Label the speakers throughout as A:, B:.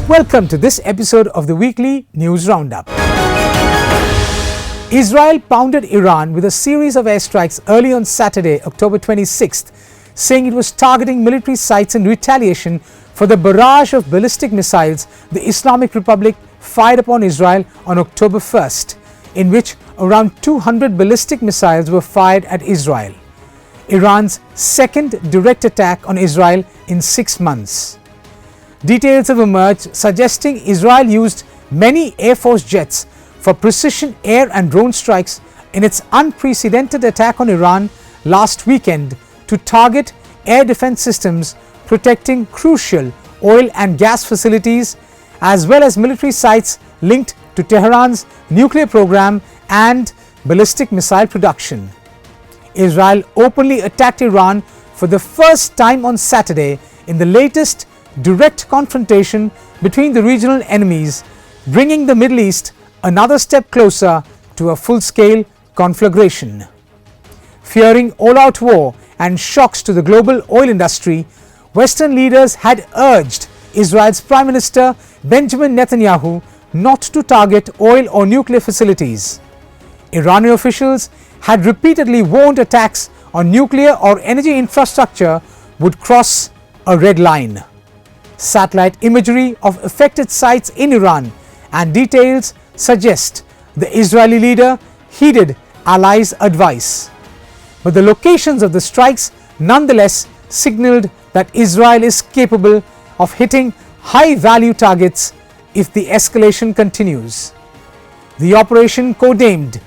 A: Welcome to this episode of the weekly News Roundup. Israel pounded Iran with a series of airstrikes early on Saturday, October 26th, saying it was targeting military sites in retaliation for the barrage of ballistic missiles the Islamic Republic fired upon Israel on October 1st, in which around 200 ballistic missiles were fired at Israel. Iran's second direct attack on Israel in 6 months. Details have emerged suggesting Israel used many Air Force jets for precision air and drone strikes in its unprecedented attack on Iran last weekend to target air defense systems protecting crucial oil and gas facilities as well as military sites linked to Tehran's nuclear program and ballistic missile production. Israel openly attacked Iran for the first time on Saturday in the latest direct confrontation between the regional enemies, bringing the Middle East another step closer to a full-scale conflagration. Fearing all-out war and shocks to the global oil industry, Western leaders had urged Israel's Prime Minister Benjamin Netanyahu not to target oil or nuclear facilities. Iranian officials had repeatedly warned attacks on nuclear or energy infrastructure would cross a red line. Satellite imagery of affected sites in Iran and details suggest the Israeli leader heeded allies' advice. But the locations of the strikes nonetheless signaled that Israel is capable of hitting high-value targets if the escalation continues. The operation, codenamed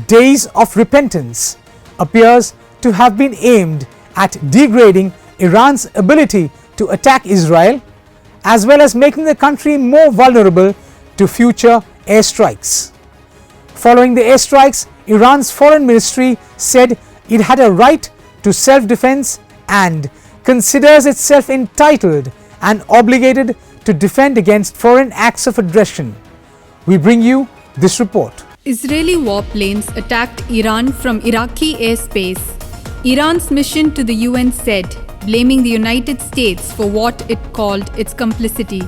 A: Days of Repentance, appears to have been aimed at degrading Iran's ability to attack Israel, as well as making the country more vulnerable to future airstrikes. Following the airstrikes, Iran's foreign ministry said it had a right to self-defense and considers itself entitled and obligated to defend against foreign acts of aggression. We bring you this report.
B: Israeli warplanes attacked Iran from Iraqi airspace. Iran's mission to the UN said, blaming the United States for what it called its complicity.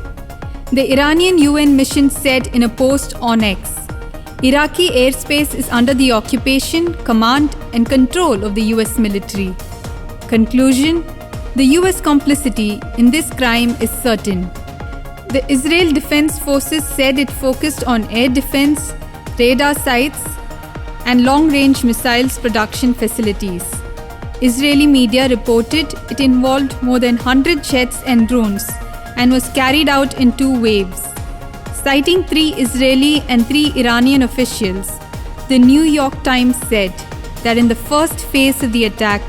B: The Iranian UN mission said in a post on X, Iraqi airspace is under the occupation, command and control of the US military. Conclusion: the US complicity in this crime is certain. The Israel Defense Forces said it focused on air defense, radar sites and long-range missiles production facilities. Israeli media reported it involved more than 100 jets and drones and was carried out in 2 waves. Citing 3 Israeli and 3 Iranian officials, the New York Times said that in the first phase of the attack,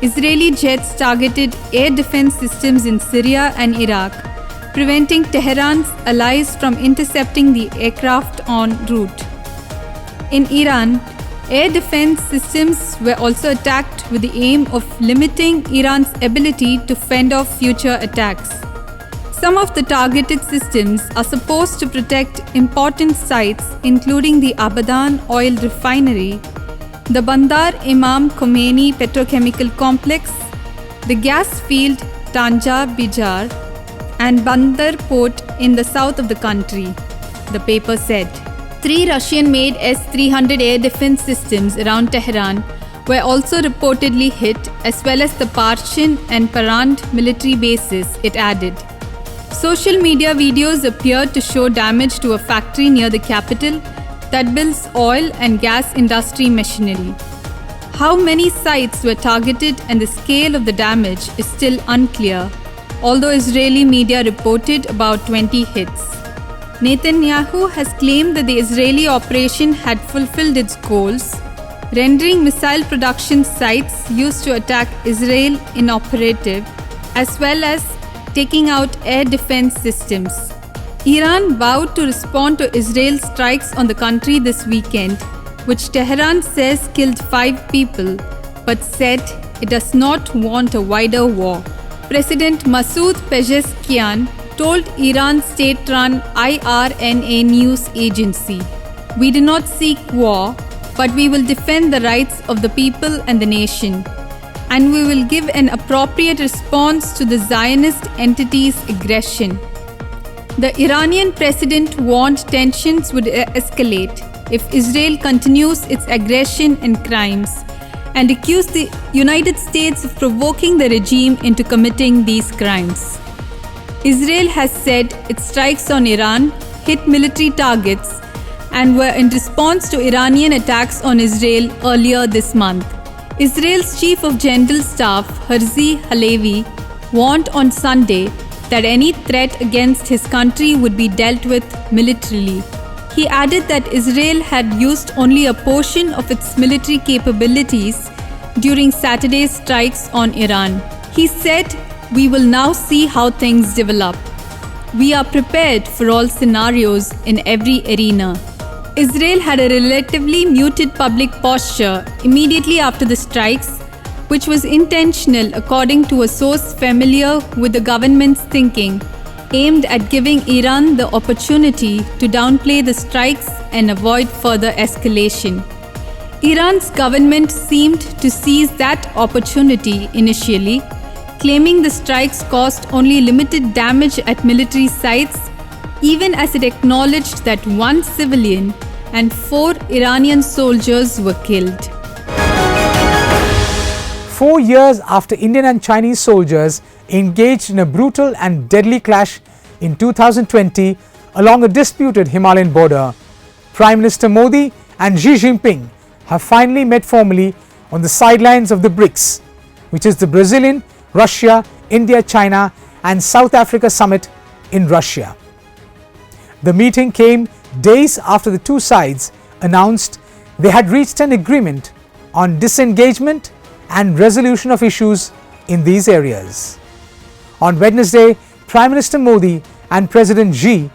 B: Israeli jets targeted air defense systems in Syria and Iraq, preventing Tehran's allies from intercepting the aircraft en route. In Iran, air defense systems were also attacked with the aim of limiting Iran's ability to fend off future attacks. Some of the targeted systems are supposed to protect important sites including the Abadan oil refinery, the Bandar Imam Khomeini petrochemical complex, the gas field Tanja Bijar, and Bandar port in the south of the country, the paper said. 3 Russian-made S-300 air defense systems around Tehran were also reportedly hit, as well as the Parshin and Parand military bases, it added. Social media videos appeared to show damage to a factory near the capital that builds oil and gas industry machinery. How many sites were targeted and the scale of the damage is still unclear, although Israeli media reported about 20 hits. Netanyahu has claimed that the Israeli operation had fulfilled its goals, rendering missile production sites used to attack Israel inoperative, as well as taking out air defense systems. Iran vowed to respond to Israel's strikes on the country this weekend, which Tehran says killed 5 people, but said it does not want a wider war. President Masoud Pezeshkian told Iran's state-run IRNA news agency, "We do not seek war, but we will defend the rights of the people and the nation, and we will give an appropriate response to the Zionist entity's aggression." The Iranian president warned tensions would escalate if Israel continues its aggression and crimes, and accused the United States of provoking the regime into committing these crimes. Israel has said its strikes on Iran hit military targets and were in response to Iranian attacks on Israel earlier this month. Israel's Chief of General Staff, Herzi Halevi, warned on Sunday that any threat against his country would be dealt with militarily. He added that Israel had used only a portion of its military capabilities during Saturday's strikes on Iran. He said, "We will now see how things develop. We are prepared for all scenarios in every arena." Israel had a relatively muted public posture immediately after the strikes, which was intentional according to a source familiar with the government's thinking, aimed at giving Iran the opportunity to downplay the strikes and avoid further escalation. Iran's government seemed to seize that opportunity initially, claiming the strikes caused only limited damage at military sites, even as it acknowledged that one civilian and 4 Iranian soldiers were killed.
A: 4 years after Indian and Chinese soldiers engaged in a brutal and deadly clash in 2020 along a disputed Himalayan border, Prime Minister Modi and Xi Jinping have finally met formally on the sidelines of the BRICS, which is the Brazilian, Russia, India, China and South Africa summit in Russia. The meeting came days after the two sides announced they had reached an agreement on disengagement and resolution of issues in these areas. On Wednesday, Prime Minister Modi and President Xi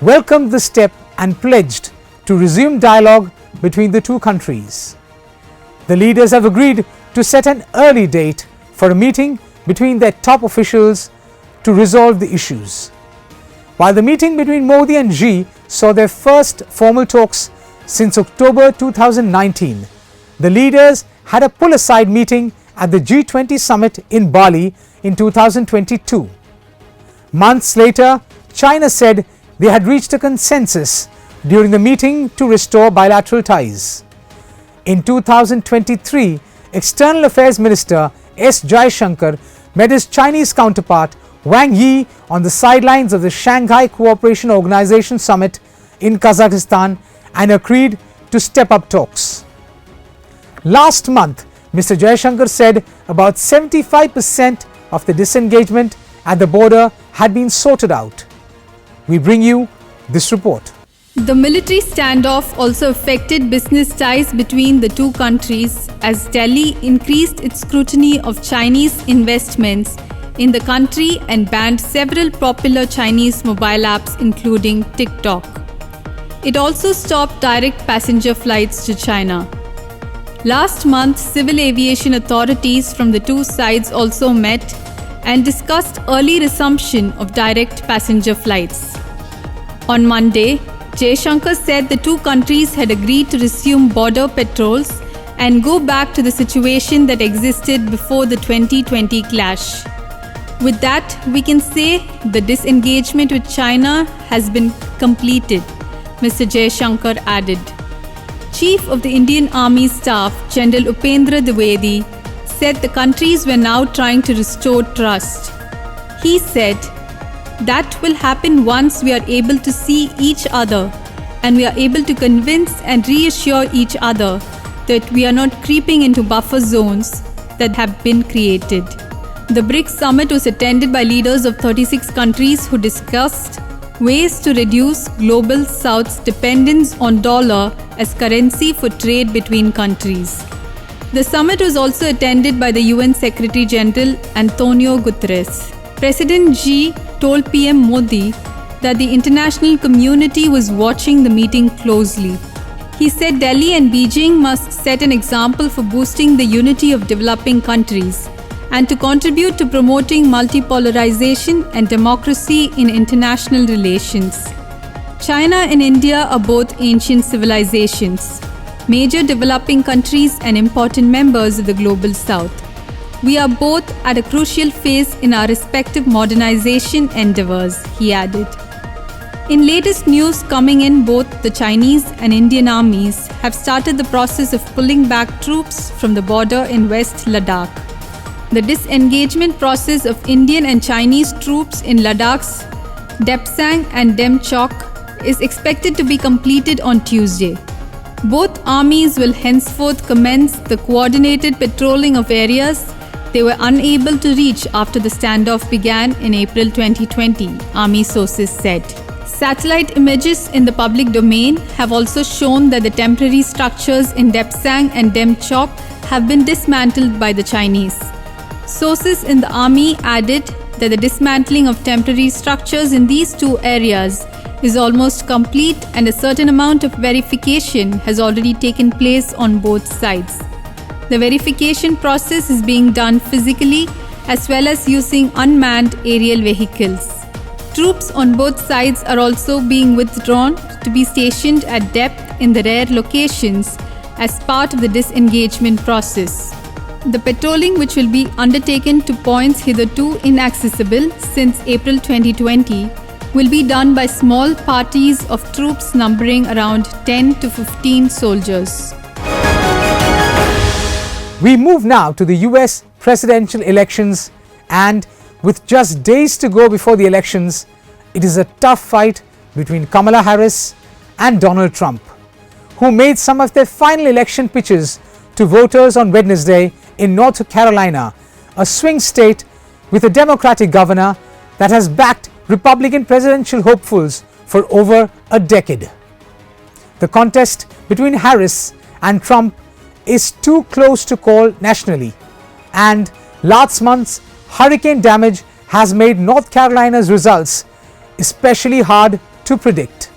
A: welcomed the step and pledged to resume dialogue between the two countries. The leaders have agreed to set an early date for a meeting between their top officials to resolve the issues. While the meeting between Modi and Xi saw their first formal talks since October 2019, the leaders had a pull-aside meeting at the G20 summit in Bali in 2022. Months later, China said they had reached a consensus during the meeting to restore bilateral ties. In 2023, External Affairs Minister S. Jaishankar met his Chinese counterpart Wang Yi on the sidelines of the Shanghai Cooperation Organization summit in Kazakhstan and agreed to step up talks. Last month, Mr. Jaishankar said about 75% of the disengagement at the border had been sorted out. We bring you this report.
B: The military standoff also affected business ties between the two countries as Delhi increased its scrutiny of Chinese investments in the country and banned several popular Chinese mobile apps including TikTok. It also stopped direct passenger flights to China. Last month, civil aviation authorities from the two sides also met and discussed early resumption of direct passenger flights. On Monday, Jaishankar said the two countries had agreed to resume border patrols and go back to the situation that existed before the 2020 clash. With that, we can say the disengagement with China has been completed, Mr. Jaishankar added. Chief of the Indian Army Staff, General Upendra Dwivedi, said the countries were now trying to restore trust. He said, "That will happen once we are able to see each other and we are able to convince and reassure each other that we are not creeping into buffer zones that have been created." The BRICS summit was attended by leaders of 36 countries who discussed ways to reduce Global South's dependence on dollar as currency for trade between countries. The summit was also attended by the UN Secretary General Antonio Guterres. President Xi told PM Modi that the international community was watching the meeting closely. He said Delhi and Beijing must set an example for boosting the unity of developing countries and to contribute to promoting multipolarization and democracy in international relations. China and India are both ancient civilizations, major developing countries and important members of the Global South. We are both at a crucial phase in our respective modernization endeavors, he added. In latest news coming in, both the Chinese and Indian armies have started the process of pulling back troops from the border in West Ladakh. The disengagement process of Indian and Chinese troops in Ladakh's Depsang and Demchok is expected to be completed on Tuesday. Both armies will henceforth commence the coordinated patrolling of areas they were unable to reach after the standoff began in April 2020, army sources said. Satellite images in the public domain have also shown that the temporary structures in Depsang and Demchok have been dismantled by the Chinese. Sources in the army added that the dismantling of temporary structures in these two areas is almost complete and a certain amount of verification has already taken place on both sides. The verification process is being done physically as well as using unmanned aerial vehicles. Troops on both sides are also being withdrawn to be stationed at depth in the rare locations as part of the disengagement process. The patrolling, which will be undertaken to points hitherto inaccessible since April 2020, will be done by small parties of troops numbering around 10 to 15 soldiers.
A: We move now to the US presidential elections, and with just days to go before the elections, it is a tough fight between Kamala Harris and Donald Trump, who made some of their final election pitches to voters on Wednesday in North Carolina, a swing state with a Democratic governor that has backed Republican presidential hopefuls for over a decade. The contest between Harris and Trump is too close to call nationally, and last month's hurricane damage has made North Carolina's results especially hard to predict.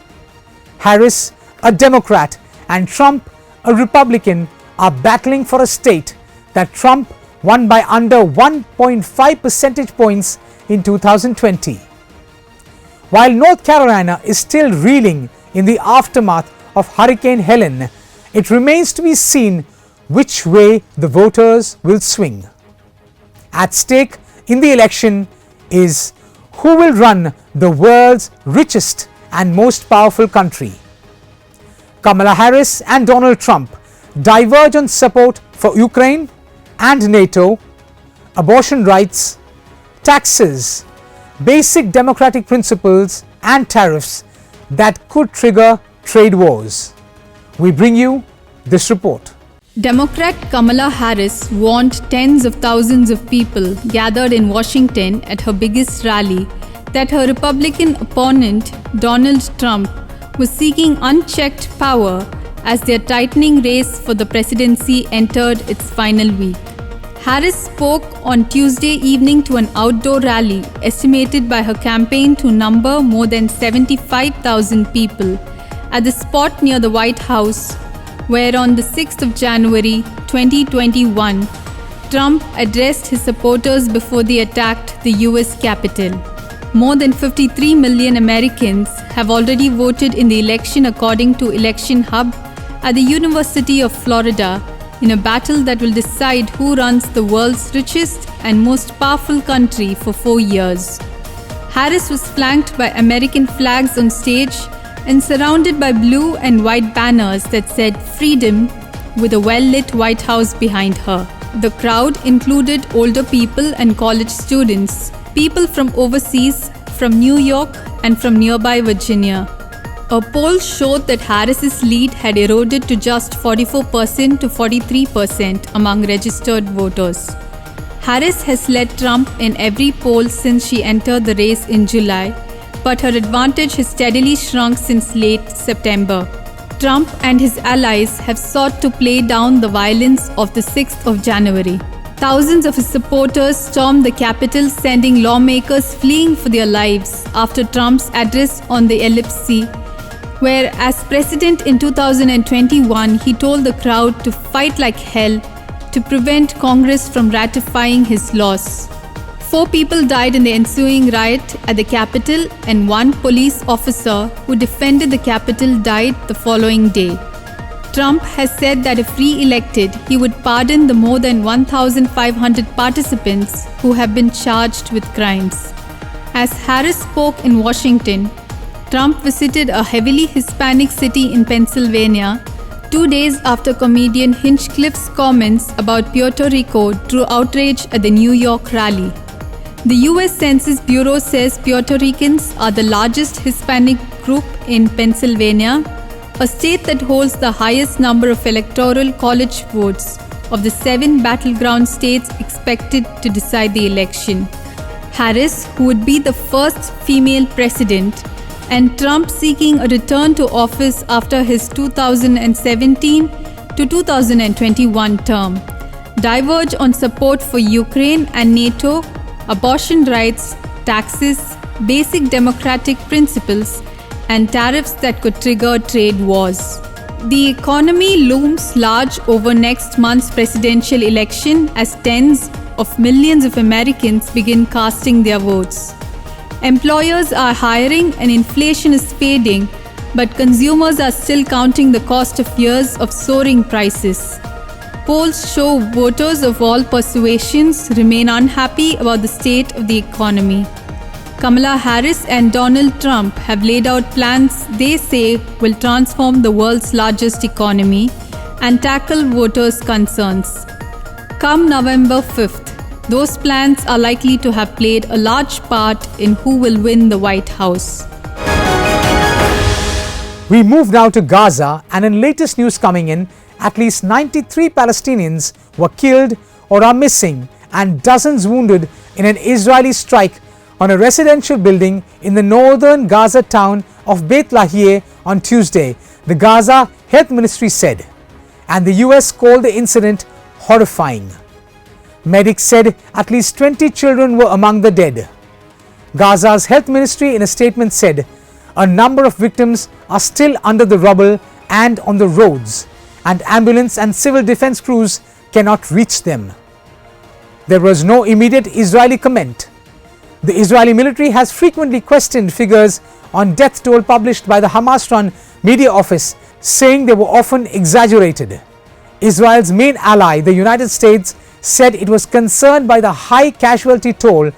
A: Harris, a Democrat, and Trump, a Republican, are battling for a state that Trump won by under 1.5 percentage points in 2020. While North Carolina is still reeling in the aftermath of Hurricane Helene, it remains to be seen which way the voters will swing. At stake in the election is who will run the world's richest and most powerful country. Kamala Harris and Donald Trump diverge on support for Ukraine and NATO, abortion rights, taxes, basic democratic principles, and tariffs that could trigger trade wars. We bring you this report.
B: Democrat Kamala Harris warned tens of thousands of people gathered in Washington at her biggest rally that her Republican opponent, Donald Trump, was seeking unchecked power as their tightening race for the presidency entered its final week. Harris spoke on Tuesday evening to an outdoor rally estimated by her campaign to number more than 75,000 people at the spot near the White House, where on the 6th of January 2021, Trump addressed his supporters before they attacked the US Capitol. More than 53 million Americans have already voted in the election according to Election Hub at the University of Florida in a battle that will decide who runs the world's richest and most powerful country for 4 years. Harris was flanked by American flags on stage and surrounded by blue and white banners that said "Freedom" with a well-lit White House behind her. The crowd included older people and college students, people from overseas, from New York, and from nearby Virginia. A poll showed that Harris's lead had eroded to just 44% to 43% among registered voters. Harris has led Trump in every poll since she entered the race in July, but her advantage has steadily shrunk since late September. Trump and his allies have sought to play down the violence of the 6th of January. Thousands of his supporters stormed the Capitol, sending lawmakers fleeing for their lives after Trump's address on the ellipse, where as president in 2021, he told the crowd to fight like hell to prevent Congress from ratifying his laws. 4 people died in the ensuing riot at the Capitol, and 1 police officer who defended the Capitol died the following day. Trump has said that if re-elected, he would pardon the more than 1,500 participants who have been charged with crimes. As Harris spoke in Washington, Trump visited a heavily Hispanic city in Pennsylvania 2 days after comedian Hinchcliffe's comments about Puerto Rico drew outrage at the New York rally. The US Census Bureau says Puerto Ricans are the largest Hispanic group in Pennsylvania, a state that holds the highest number of electoral college votes of the 7 battleground states expected to decide the election. Harris, who would be the first female president, and Trump seeking a return to office after his 2017 to 2021 term, diverge on support for Ukraine and NATO, abortion rights, taxes, basic democratic principles, and tariffs that could trigger trade wars. The economy looms large over next month's presidential election as tens of millions of Americans begin casting their votes. Employers are hiring and inflation is fading, but consumers are still counting the cost of years of soaring prices. Polls show voters of all persuasions remain unhappy about the state of the economy. Kamala Harris and Donald Trump have laid out plans they say will transform the world's largest economy and tackle voters' concerns. Come November 5th, those plans are likely to have played a large part in who will win the White House.
A: We move now to Gaza, and in latest news coming in, at least 93 Palestinians were killed or are missing and dozens wounded in an Israeli strike on a residential building in the northern Gaza town of Beit Lahia on Tuesday, the Gaza Health Ministry said, and the US called the incident horrifying. Medics said at least 20 children were among the dead. Gaza's health ministry in a statement said a number of victims are still under the rubble and on the roads, and ambulance and civil defense crews cannot reach them. There was no immediate Israeli comment. The Israeli military has frequently questioned figures on death toll published by the Hamas-run media office, saying they were often exaggerated. Israel's main ally, the United States, said it was concerned by the high casualty toll,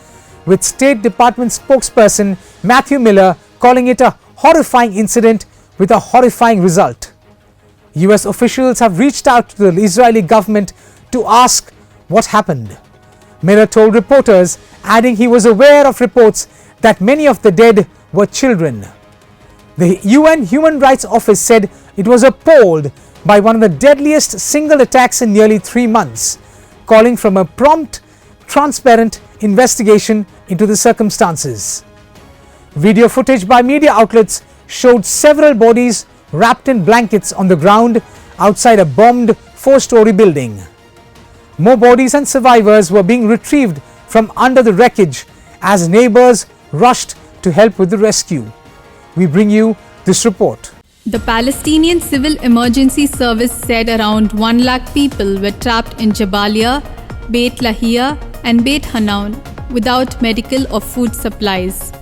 A: with State Department spokesperson Matthew Miller calling it a horrifying incident with a horrifying result. US officials have reached out to the Israeli government to ask what happened. Miller told reporters, adding he was aware of reports that many of the dead were children. The UN Human Rights Office said it was appalled by one of the deadliest single attacks in nearly 3 months, calling for a prompt, transparent investigation into the circumstances. Video footage by media outlets showed several bodies wrapped in blankets on the ground outside a bombed 4-story building. More bodies and survivors were being retrieved from under the wreckage as neighbors rushed to help with the rescue. We bring you this report.
B: The Palestinian Civil Emergency Service said around 1 lakh people were trapped in Jabalia, Beit Lahia and Beit Hanoun without medical or food supplies.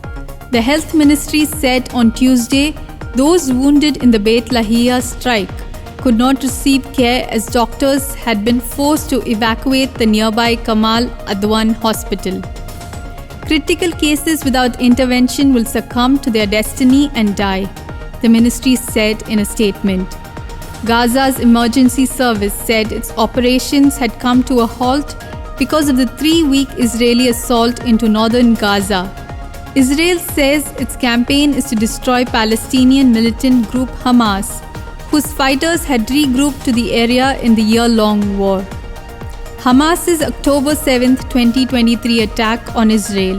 B: The health ministry said on Tuesday those wounded in the Beit Lahia strike could not receive care as doctors had been forced to evacuate the nearby Kamal Adwan hospital. Critical cases without intervention will succumb to their destiny and die, the ministry said in a statement. Gaza's emergency service said its operations had come to a halt because of the 3-week Israeli assault into northern Gaza. Israel says its campaign is to destroy Palestinian militant group Hamas, whose fighters had regrouped to the area in the year-long war. Hamas's October 7, 2023 attack on Israel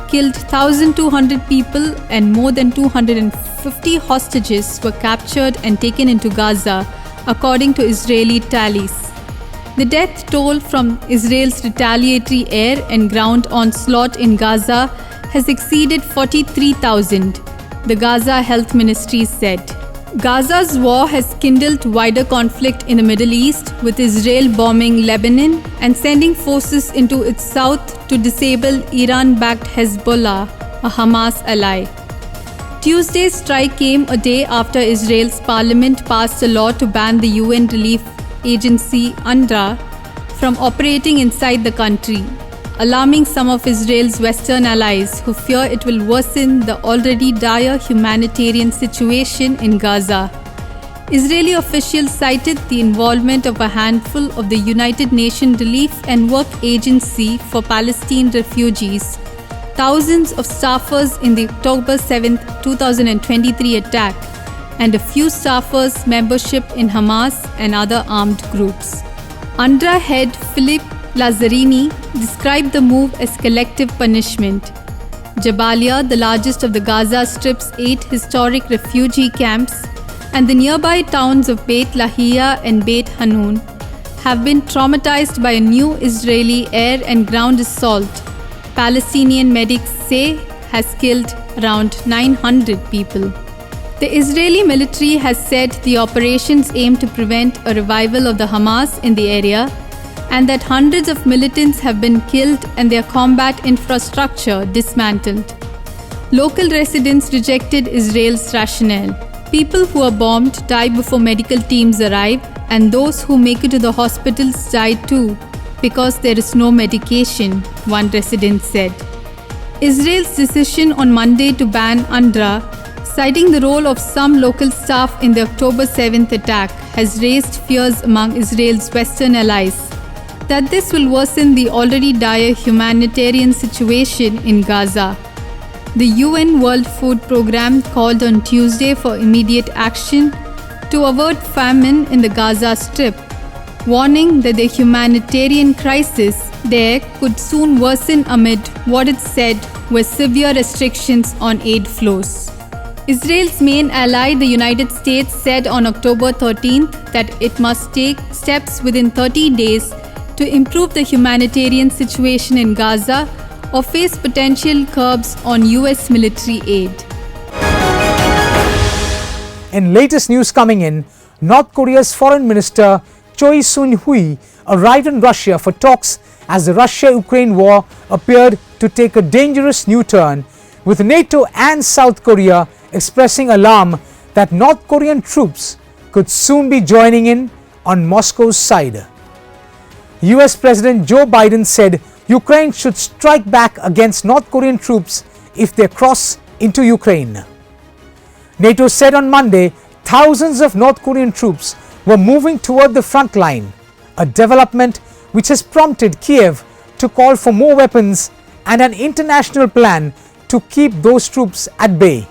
B: killed 1,200 people and more than 250 hostages were captured and taken into Gaza, according to Israeli tallies. The death toll from Israel's retaliatory air and ground onslaught in Gaza has exceeded 43,000, the Gaza Health Ministry said. Gaza's war has kindled wider conflict in the Middle East, with Israel bombing Lebanon and sending forces into its south to disable Iran-backed Hezbollah, a Hamas ally. Tuesday's strike came a day after Israel's parliament passed a law to ban the UN relief agency UNRWA from operating inside the country, alarming some of Israel's Western allies who fear it will worsen the already dire humanitarian situation in Gaza. Israeli officials cited the involvement of a handful of the United Nations Relief and Work Agency for Palestine refugees, thousands of staffers in the October 7, 2023 attack, and a few staffers' membership in Hamas and other armed groups. UNRWA head Philip Lazzarini described the move as collective punishment. Jabalia, the largest of the Gaza Strip's 8 historic refugee camps, and the nearby towns of Beit Lahia and Beit Hanun have been traumatized by a new Israeli air and ground assault Palestinian medics say has killed around 900 people. The Israeli military has said the operations aim to prevent a revival of the Hamas in the area and that hundreds of militants have been killed and their combat infrastructure dismantled. Local residents rejected Israel's rationale. People who are bombed die before medical teams arrive, and those who make it to the hospitals die too because there is no medication, one resident said. Israel's decision on Monday to ban UNRWA, citing the role of some local staff in the October 7th attack, has raised fears among Israel's Western allies that this will worsen the already dire humanitarian situation in Gaza. The UN World Food Programme called on Tuesday for immediate action to avert famine in the Gaza Strip, warning that the humanitarian crisis there could soon worsen amid what it said were severe restrictions on aid flows. Israel's main ally, the United States, said on October 13th that it must take steps within 30 days to improve the humanitarian situation in Gaza or face potential curbs on US military aid.
A: In latest news coming in, North Korea's Foreign Minister Choi Soon-hui arrived in Russia for talks as the Russia-Ukraine war appeared to take a dangerous new turn, with NATO and South Korea expressing alarm that North Korean troops could soon be joining in on Moscow's side. US President Joe Biden said Ukraine should strike back against North Korean troops if they cross into Ukraine. NATO said on Monday thousands of North Korean troops were moving toward the front line, a development which has prompted Kiev to call for more weapons and an international plan to keep those troops at bay.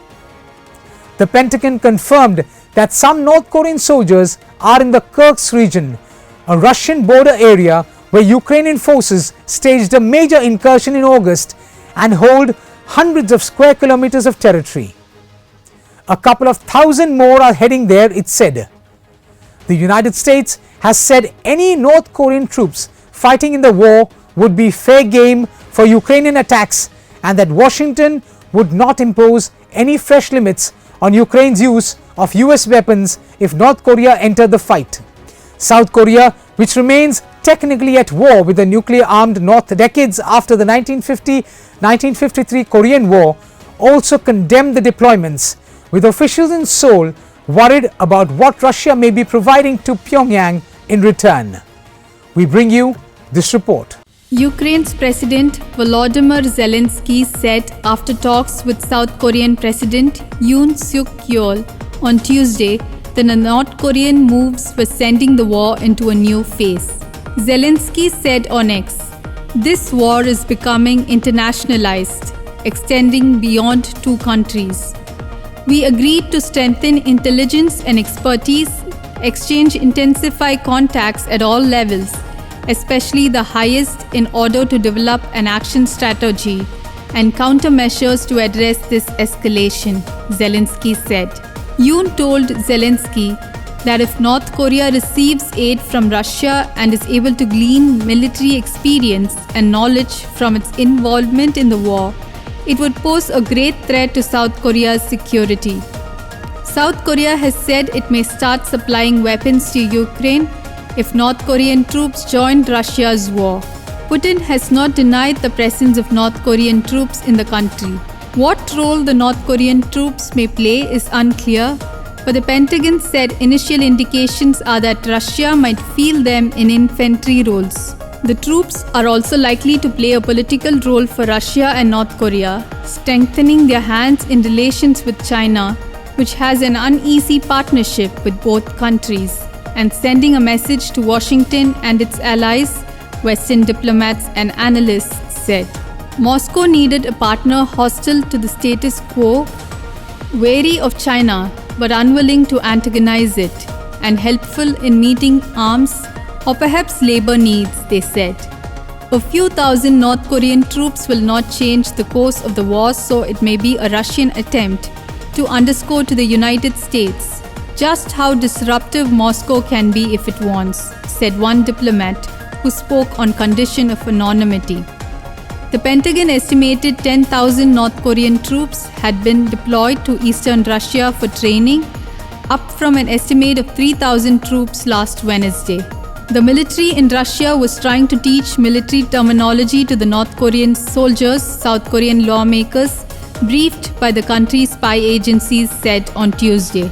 A: The Pentagon confirmed that some North Korean soldiers are in the Kursk region, a Russian border area where Ukrainian forces staged a major incursion in August and hold hundreds of square kilometers of territory. A couple of thousand more are heading there, it said. The United States has said any North Korean troops fighting in the war would be fair game for Ukrainian attacks and that Washington would not impose any fresh limits on Ukraine's use of US weapons if North Korea entered the fight. South Korea, which remains technically at war with the nuclear-armed North decades after the 1950-1953 Korean War, also condemned the deployments, with officials in Seoul worried about what Russia may be providing to Pyongyang in return. We bring you this report.
B: Ukraine's President Volodymyr Zelensky said after talks with South Korean President Yoon Suk-yeol on Tuesday that the North Korean moves were sending the war into a new phase. Zelensky said on X, "This war is becoming internationalized, extending beyond two countries. We agreed to strengthen intelligence and expertise, intensify contacts at all levels, especially the highest, in order to develop an action strategy and countermeasures to address this escalation," Zelensky said. Yoon told Zelensky that if North Korea receives aid from Russia and is able to glean military experience and knowledge from its involvement in the war, it would pose a great threat to South Korea's security. South Korea has said it may start supplying weapons to Ukraine if North Korean troops joined Russia's war. Putin has not denied the presence of North Korean troops in the country. What role the North Korean troops may play is unclear, but the Pentagon said initial indications are that Russia might field them in infantry roles. The troops are also likely to play a political role for Russia and North Korea, strengthening their hands in relations with China, which has an uneasy partnership with both countries, and sending a message to Washington and its allies, Western diplomats and analysts said. Moscow needed a partner hostile to the status quo, wary of China but unwilling to antagonize it, and helpful in meeting arms or perhaps labor needs, they said. A few thousand North Korean troops will not change the course of the war, so it may be a Russian attempt to underscore to the United States just how disruptive Moscow can be if it wants, said one diplomat who spoke on condition of anonymity. The Pentagon estimated 10,000 North Korean troops had been deployed to eastern Russia for training, up from an estimate of 3,000 troops last Wednesday. The military in Russia was trying to teach military terminology to the North Korean soldiers, South Korean lawmakers, briefed by the country's spy agencies, said on Tuesday.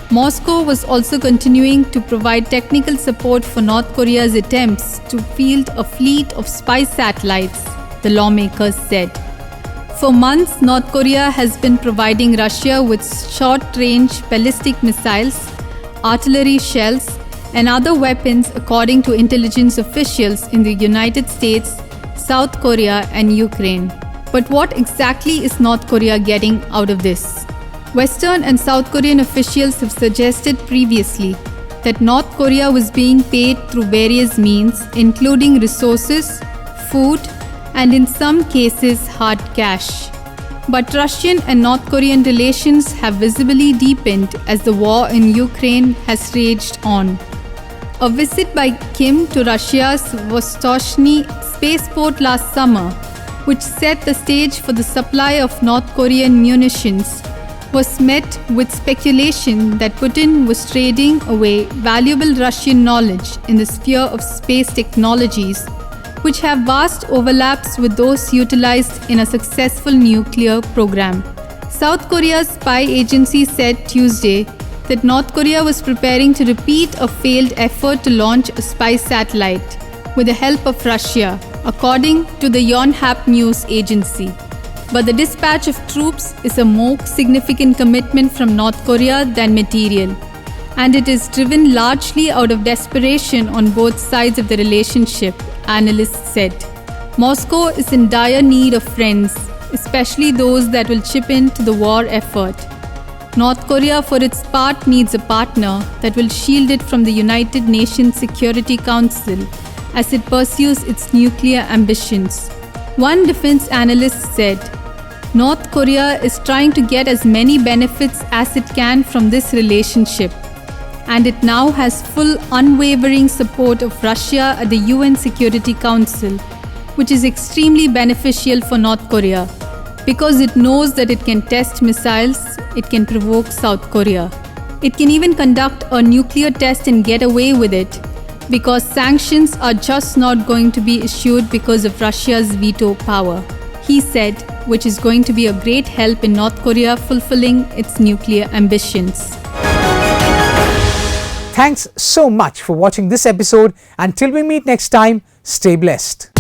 B: Moscow was also continuing to provide technical support for North Korea's attempts to field a fleet of spy satellites, the lawmakers said. For months, North Korea has been providing Russia with short-range ballistic missiles, artillery shells, and other weapons, according to intelligence officials in the United States, South Korea, and Ukraine. But what exactly is North Korea getting out of this? Western and South Korean officials have suggested previously that North Korea was being paid through various means, including resources, food, and in some cases hard cash. But Russian and North Korean relations have visibly deepened as the war in Ukraine has raged on. A visit by Kim to Russia's Vostochny spaceport last summer, which set the stage for the supply of North Korean munitions, was met with speculation that Putin was trading away valuable Russian knowledge in the sphere of space technologies, which have vast overlaps with those utilized in a successful nuclear program. South Korea's spy agency said Tuesday that North Korea was preparing to repeat a failed effort to launch a spy satellite with the help of Russia, according to the Yonhap news agency. But the dispatch of troops is a more significant commitment from North Korea than material, and it is driven largely out of desperation on both sides of the relationship, analysts said. Moscow is in dire need of friends, especially those that will chip in to the war effort. North Korea, for its part, needs a partner that will shield it from the United Nations Security Council as it pursues its nuclear ambitions. One defense analyst said, North Korea is trying to get as many benefits as it can from this relationship, and it now has full unwavering support of Russia at the UN Security Council, which is extremely beneficial for North Korea because it knows that it can test missiles, it can provoke South Korea. It can even conduct a nuclear test and get away with it because sanctions are just not going to be issued because of Russia's veto power, he said, which is going to be a great help in North Korea fulfilling its nuclear ambitions.
A: Thanks so much for watching this episode. Until we meet next time, stay blessed.